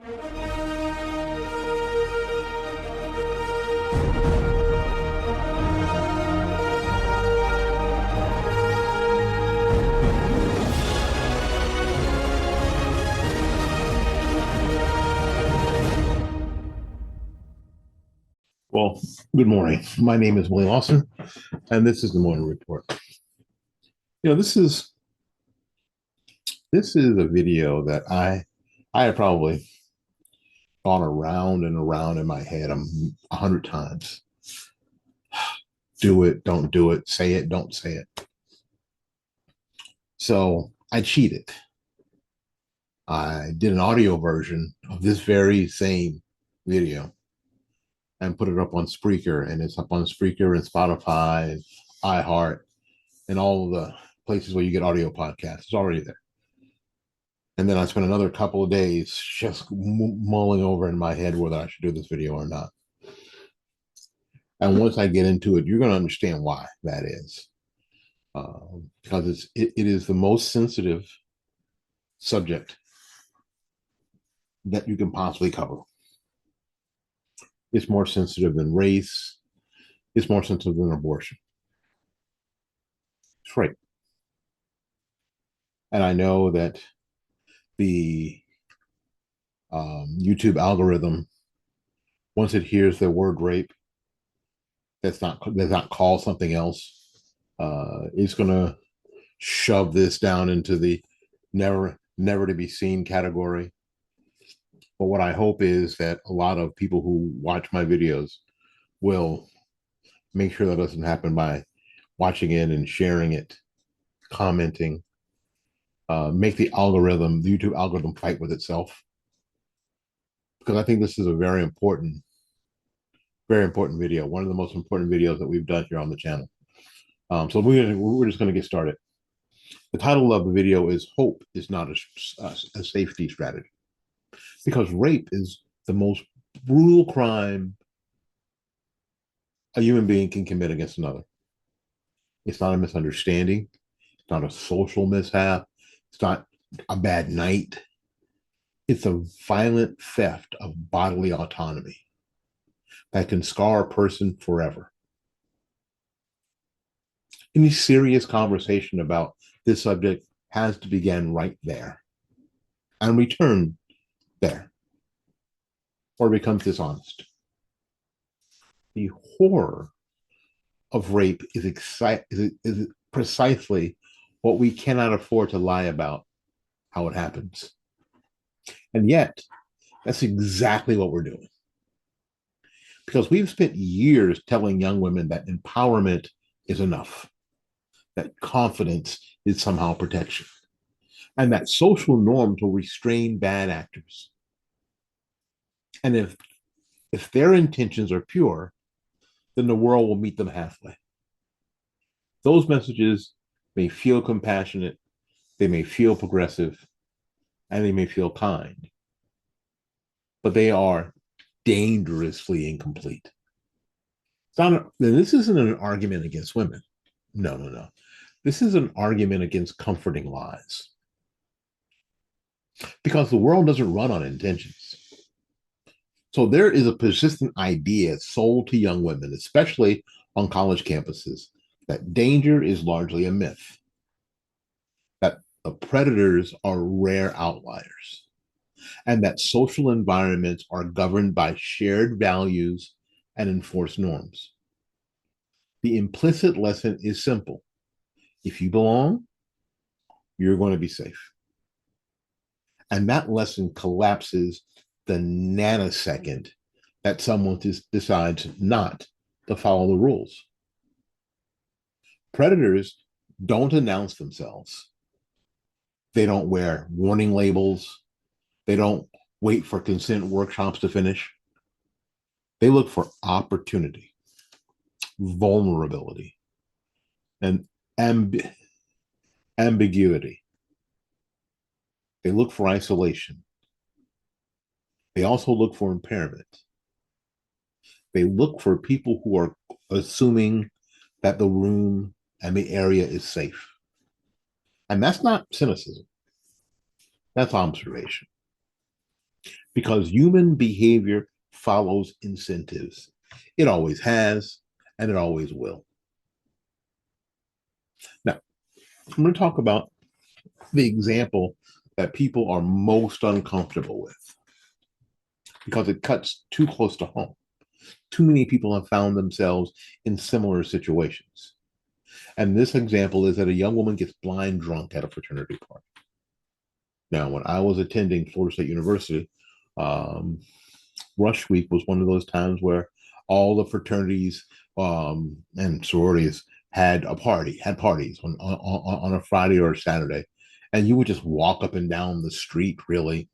Well, good morning. My name is Willie Lawson, and this is the Morning Report. This is a video that I have probably gone around and around in my head 100 times. Do it, don't do it, say it, don't say it. So I cheated. I did an audio version of this very same video and put it up on Spreaker, and it's up on Spreaker and Spotify, and iHeart, and all of the places where you get audio podcasts. It's already there. And then I spent another couple of days just mulling over in my head whether I should do this video or not. And once I get into it, you're going to understand why that is. Because it is the most sensitive subject that you can possibly cover. It's more sensitive than race. It's more sensitive than abortion. It's rape. And I know that the YouTube algorithm, once it hears the word rape, that's not called something else, it's going to shove this down into the never to be seen category. But what I hope is that a lot of people who watch my videos will make sure that doesn't happen by watching it and sharing it, commenting, make the YouTube algorithm fight with itself. Because I think this is a very important video, one of the most important videos that we've done here on the channel. So we're just going to get started. The title of the video is "Hope is Not a Safety Strategy," because rape is the most brutal crime a human being can commit against another. It's not a misunderstanding. It's not a social mishap. It's not a bad night. It's a violent theft of bodily autonomy that can scar a person forever. Any serious conversation about this subject has to begin right there and return there, or it becomes dishonest. The horror of rape is precisely what we cannot afford to lie about how it happens. And yet, that's exactly what we're doing. Because we've spent years telling young women that empowerment is enough, that confidence is somehow protection, and that social norms will restrain bad actors. And if their intentions are pure, then the world will meet them halfway. Those messages may feel compassionate, they may feel progressive, and they may feel kind, but they are dangerously incomplete. This isn't an argument against women. No. This is an argument against comforting lies. Because the world doesn't run on intentions. So there is a persistent idea sold to young women, especially on college campuses, that danger is largely a myth, that the predators are rare outliers, and that social environments are governed by shared values and enforced norms. The implicit lesson is simple. If you belong, you're going to be safe. And that lesson collapses the nanosecond that someone decides not to follow the rules. Predators don't announce themselves. They don't wear warning labels. They don't wait for consent workshops to finish. They look for opportunity, vulnerability, and ambiguity. They look for isolation. They also look for impairment. They look for people who are assuming that the room and the area is safe. And that's not cynicism. That's observation. because human behavior follows incentives. It always has, and it always will. Now, I'm going to talk about the example that people are most uncomfortable with because it cuts too close to home. Too many people have found themselves in similar situations. And this example is that a young woman gets blind drunk at a fraternity party. Now, when I was attending Florida State University, Rush Week was one of those times where all the fraternities and sororities had parties on a Friday or a Saturday. And you would just walk up and down the street, really,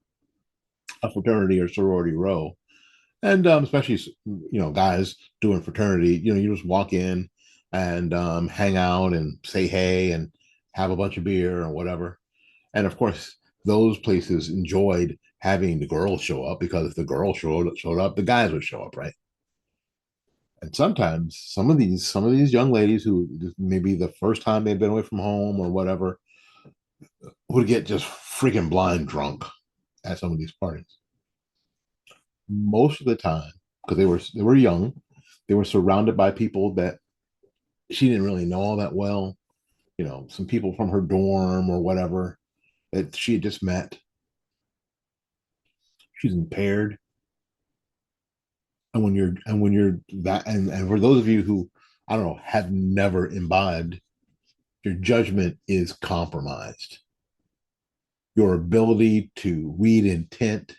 a fraternity or sorority row. And especially, guys doing fraternity, you just walk in and hang out and say hey and have a bunch of beer or whatever. And of course, those places enjoyed having the girls show up because if the girls showed up, the guys would show up, right? And sometimes some of these young ladies who maybe the first time they'd been away from home or whatever would get just freaking blind drunk at some of these parties. Most of the time, because they were young, they were surrounded by people that she didn't really know all that well. Some people from her dorm or whatever that she had just met. She's impaired. And when you're that and for those of you who I don't know have never imbibed, your judgment is compromised. Your ability to read intent,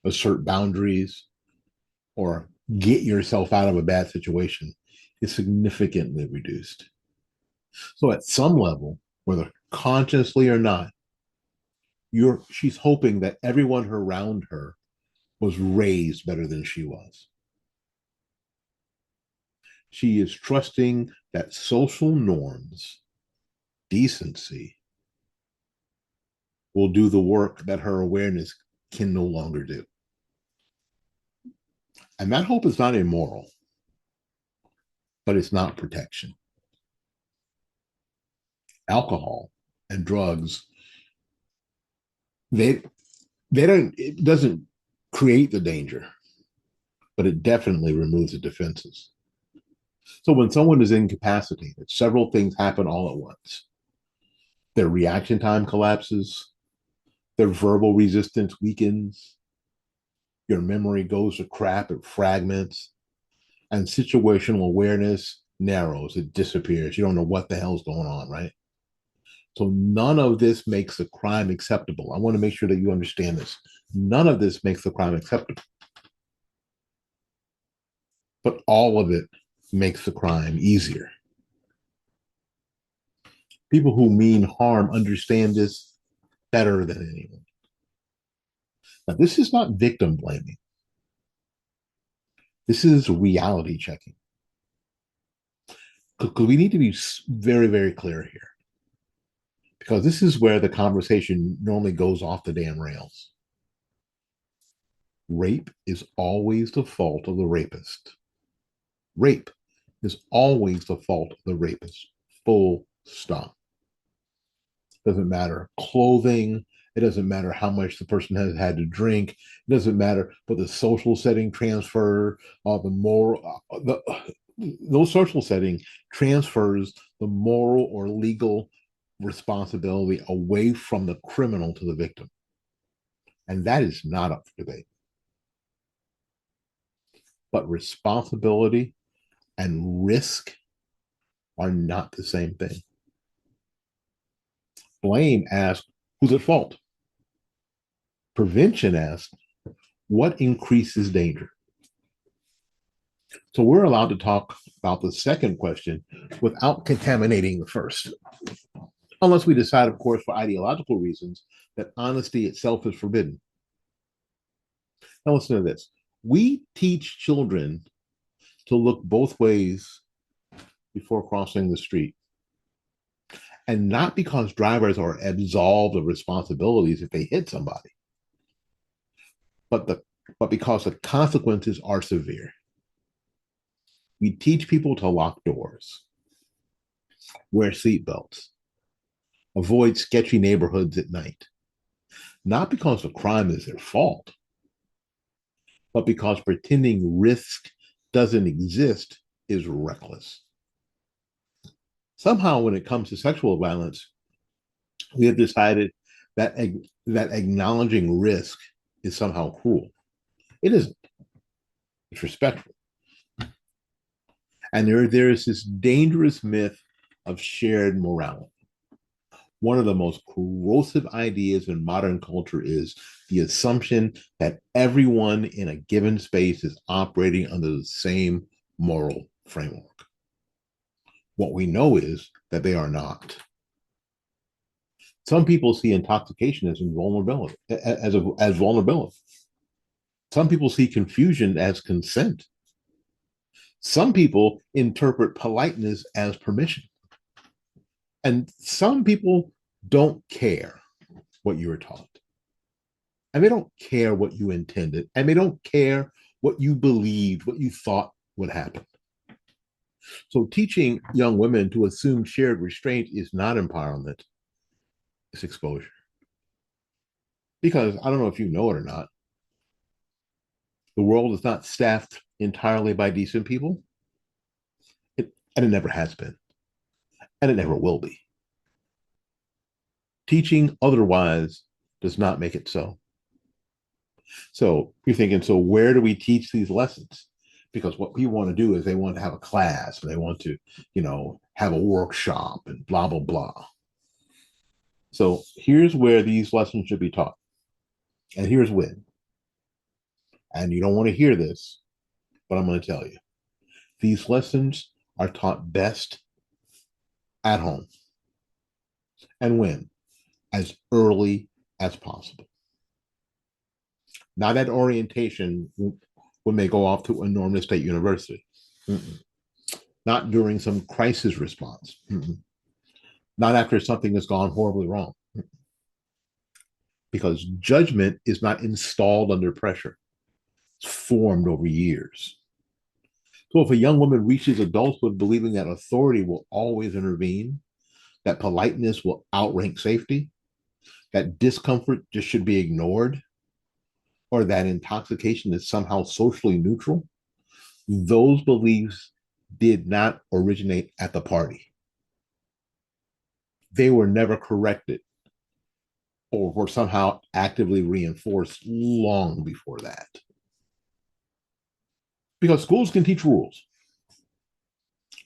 assert boundaries, or get yourself out of a bad situation is significantly reduced. So at some level, whether consciously or not, she's hoping that everyone around her was raised better than she was. She is trusting that social norms, decency, will do the work that her awareness can no longer do. And that hope is not immoral, but it's not protection. Alcohol and drugs, they don't, it doesn't create the danger, but it definitely removes the defenses. So when someone is incapacitated, several things happen all at once. Their reaction time collapses, their verbal resistance weakens, your memory goes to crap, it fragments, and situational awareness narrows, it disappears. You don't know what the hell's going on, right? So none of this makes the crime acceptable. I want to make sure that you understand this. None of this makes the crime acceptable. But all of it makes the crime easier. People who mean harm understand this better than anyone. Now, this is not victim blaming. This is reality checking. Because we need to be very, very clear here. Because this is where the conversation normally goes off the damn rails. Rape is always the fault of the rapist. Rape is always the fault of the rapist. Full stop. Doesn't matter clothing. It doesn't matter how much the person has had to drink. It doesn't matter what the social setting transfer, the moral, no social setting transfers the moral or legal responsibility away from the criminal to the victim. And that is not up for debate. But responsibility and risk are not the same thing. Blame asks, who's at fault? Prevention asks, what increases danger? So we're allowed to talk about the second question without contaminating the first. Unless we decide, of course, for ideological reasons, that honesty itself is forbidden. Now listen to this. We teach children to look both ways before crossing the street. And not because drivers are absolved of responsibilities if they hit somebody, but because the consequences are severe. We teach people to lock doors, wear seatbelts, avoid sketchy neighborhoods at night, not because the crime is their fault, but because pretending risk doesn't exist is reckless. Somehow, when it comes to sexual violence, we have decided that that acknowledging risk is somehow cruel. It isn't. It's respectful. And there is this dangerous myth of shared morality. One of the most corrosive ideas in modern culture is the assumption that everyone in a given space is operating under the same moral framework. What we know is that they are not. Some people see intoxication as vulnerability, as vulnerability. Some people see confusion as consent. Some people interpret politeness as permission. And some people don't care what you were taught. And they don't care what you intended. And they don't care what you believed, what you thought would happen. So teaching young women to assume shared restraint is not empowerment, it's exposure. Because I don't know if you know it or not, the world is not staffed entirely by decent people. And it never has been. And it never will be. Teaching otherwise does not make it so. So you're thinking, so where do we teach these lessons? Because what people want to do is they want to have a class and they want to, have a workshop and blah, blah, blah. So here's where these lessons should be taught. And here's when. And you don't want to hear this, but I'm going to tell you. These lessons are taught best at home. And when? As early as possible. Not at orientation when they go off to a Norman State University. Mm-mm. Not during some crisis response. Mm-mm. Not after something has gone horribly wrong. Mm-mm. Because judgment is not installed under pressure. It's formed over years. So if a young woman reaches adulthood believing that authority will always intervene, that politeness will outrank safety, that discomfort just should be ignored, or that intoxication is somehow socially neutral, those beliefs did not originate at the party. They were never corrected or were somehow actively reinforced long before that. Because schools can teach rules.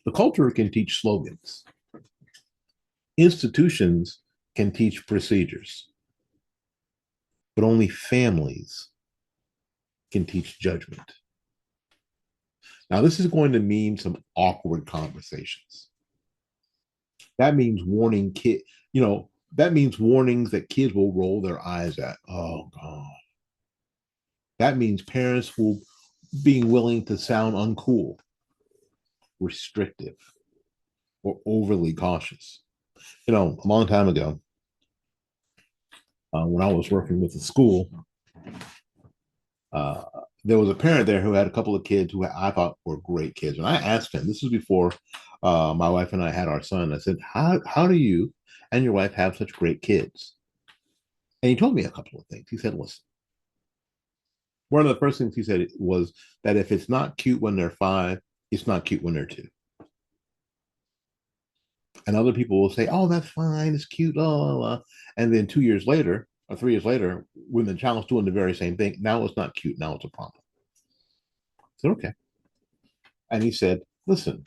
The culture can teach slogans. Institutions can teach procedures. But only families can teach judgment. Now, this is going to mean some awkward conversations. That means warning that means warnings that kids will roll their eyes at. Oh, God. That means parents will being willing to sound uncool, restrictive, or overly cautious. A long time ago, when I was working with the school, there was a parent there who had a couple of kids who I thought were great kids. And I asked him, this was before my wife and I had our son. I said, how do you and your wife have such great kids? And he told me a couple of things. He said, listen, one of the first things he said was that if it's not cute when they're 5, it's not cute when they're 2. And other people will say, oh, that's fine, it's cute, blah, blah, blah. And then 2 years later, or 3 years later, when the child's doing the very same thing, now it's not cute, now it's a problem. I said, okay. And he said, listen,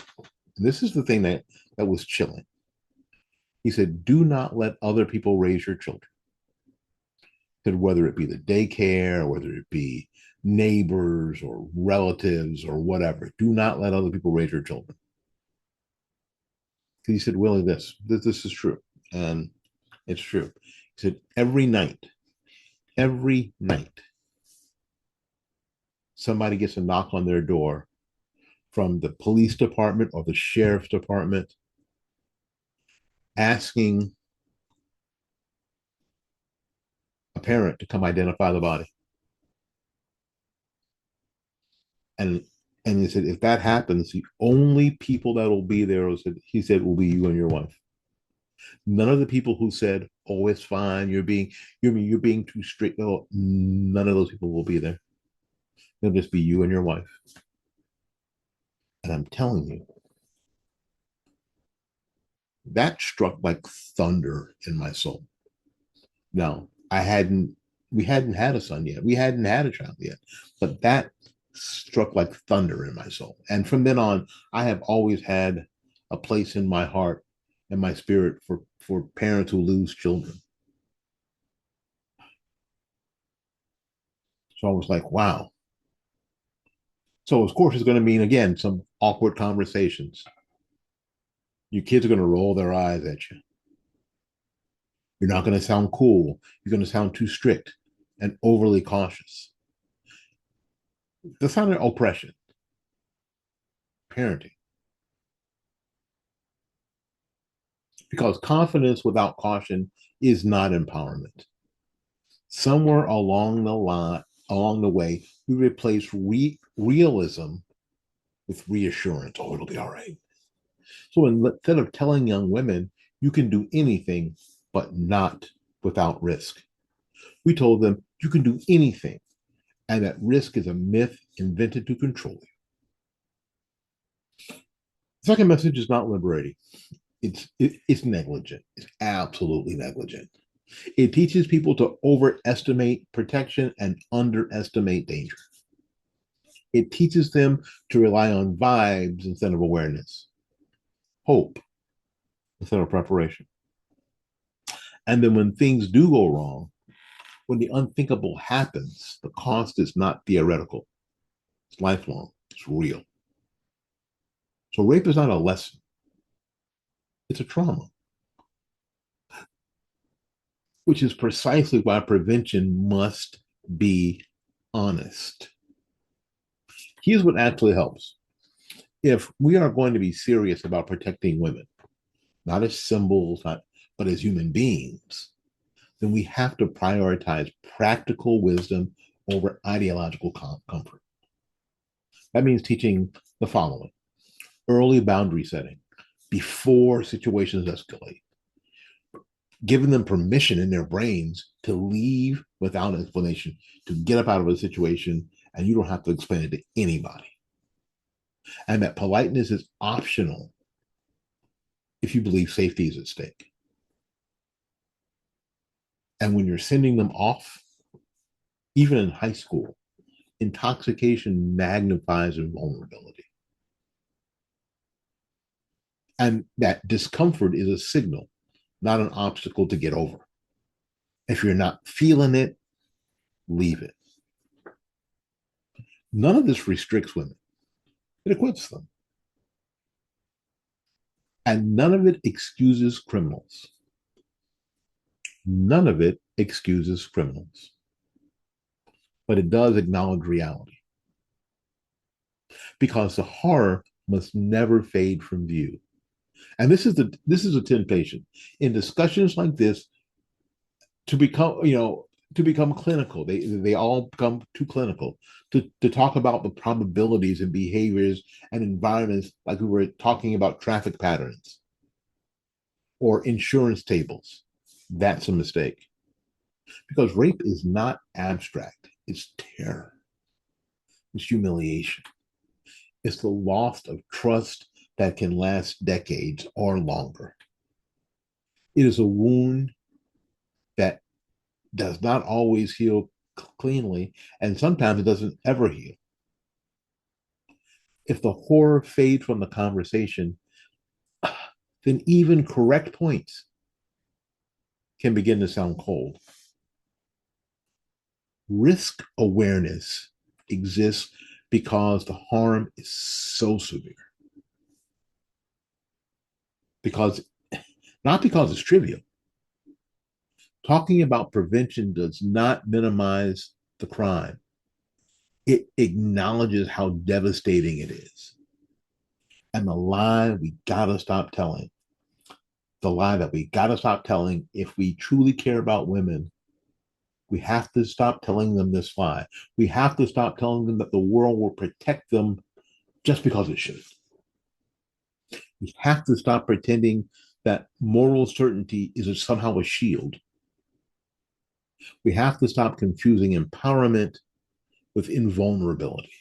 this is the thing that was chilling. He said, do not let other people raise your children. He said, whether it be the daycare, or whether it be neighbors or relatives or whatever, do not let other people raise your children. He said, Willie, this is true. And it's true. He said, every night, somebody gets a knock on their door from the police department or the sheriff's department asking a parent to come identify the body. And he said, if that happens, the only people that will be there, he said, will be you and your wife. None of the people who said, oh, it's fine, you're being too strict. No, none of those people will be there. It'll just be you and your wife. And I'm telling you, that struck like thunder in my soul. Now, we hadn't had a son yet. We hadn't had a child yet, but that struck like thunder in my soul. And from then on, I have always had a place in my heart and my spirit for parents who lose children. So I was like, wow. So of course it's going to mean again some awkward conversations. Your kids are going to roll their eyes at you. You're not going to sound cool. You're going to sound too strict and overly cautious. That's not an oppression. Parenting. Because confidence without caution is not empowerment. Somewhere along the way, we replace realism with reassurance. Oh, it'll be all right. So instead of telling young women you can do anything, but not without risk, we told them you can do anything, and that risk is a myth invented to control you. The second message is not liberating. It's negligent. It's absolutely negligent. It teaches people to overestimate protection and underestimate danger. It teaches them to rely on vibes instead of awareness, hope instead of preparation. And then when things do go wrong, when the unthinkable happens, the cost is not theoretical, it's lifelong, it's real. So rape is not a lesson, it's a trauma, which is precisely why prevention must be honest. Here's what actually helps. If we are going to be serious about protecting women, not as symbols, but as human beings, then we have to prioritize practical wisdom over ideological comfort. That means teaching the following: early boundary setting before situations escalate, giving them permission in their brains to leave without explanation, to get up out of a situation, and you don't have to explain it to anybody. And that politeness is optional if you believe safety is at stake. And when you're sending them off, even in high school, intoxication magnifies vulnerability. And that discomfort is a signal, not an obstacle to get over. If you're not feeling it, leave it. None of this restricts women, it equips them. And none of it excuses criminals. None of it excuses criminals. But it does acknowledge reality. Because the horror must never fade from view. And this is a temptation in discussions like this to become clinical. They all become too clinical to talk about the probabilities and behaviors and environments, like we were talking about traffic patterns or insurance tables. That's a mistake. Because rape is not abstract. It's terror. It's humiliation. It's the loss of trust that can last decades or longer. It is a wound that does not always heal cleanly, and sometimes it doesn't ever heal. If the horror fades from the conversation, then even correct points can begin to sound cold. Risk awareness exists because the harm is so severe. Not because it's trivial. Talking about prevention does not minimize the crime. It acknowledges how devastating it is. And the lie we gotta stop telling, the lie that we gotta stop telling if we truly care about women, we have to stop telling them this lie. We have to stop telling them that the world will protect them just because it should. We have to stop pretending that moral certainty is somehow a shield. We have to stop confusing empowerment with invulnerability.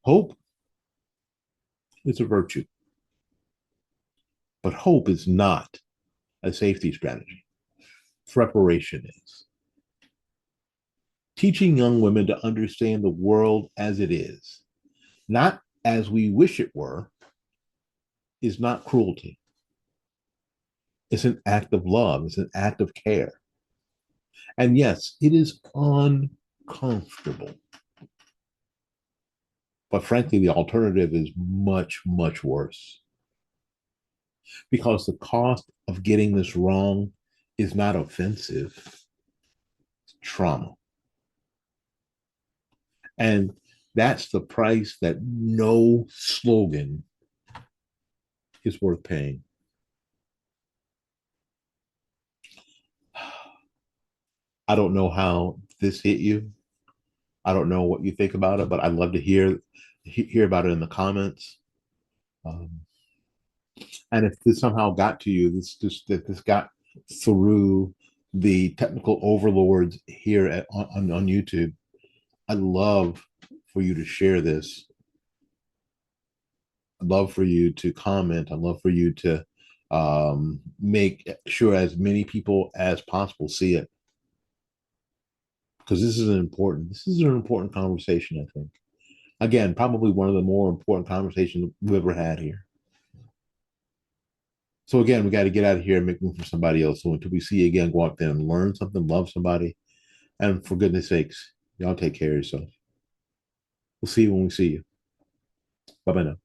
Hope is a virtue, but hope is not a safety strategy. Preparation is. Teaching young women to understand the world as it is, not as we wish it were, is not cruelty. It's an act of love, it's an act of care. And yes, it is uncomfortable. But frankly, the alternative is much, much worse. Because the cost of getting this wrong is not offensive, it's trauma. And that's the price that no slogan is worth paying. I don't know how this hit you. I don't know what you think about it, but I'd love to hear about it in the comments. And if this somehow got to you, this got through the technical overlords here on YouTube, I'd love for you to share this. I'd love for you to comment. I'd love for you to make sure as many people as possible see it. Because this is an important conversation, I think. Again, probably one of the more important conversations we've ever had here. So again, we got to get out of here and make room for somebody else. So until we see you again, go out there and learn something, love somebody. And for goodness sakes, y'all take care of yourself. We'll see you when we see you. Bye-bye now.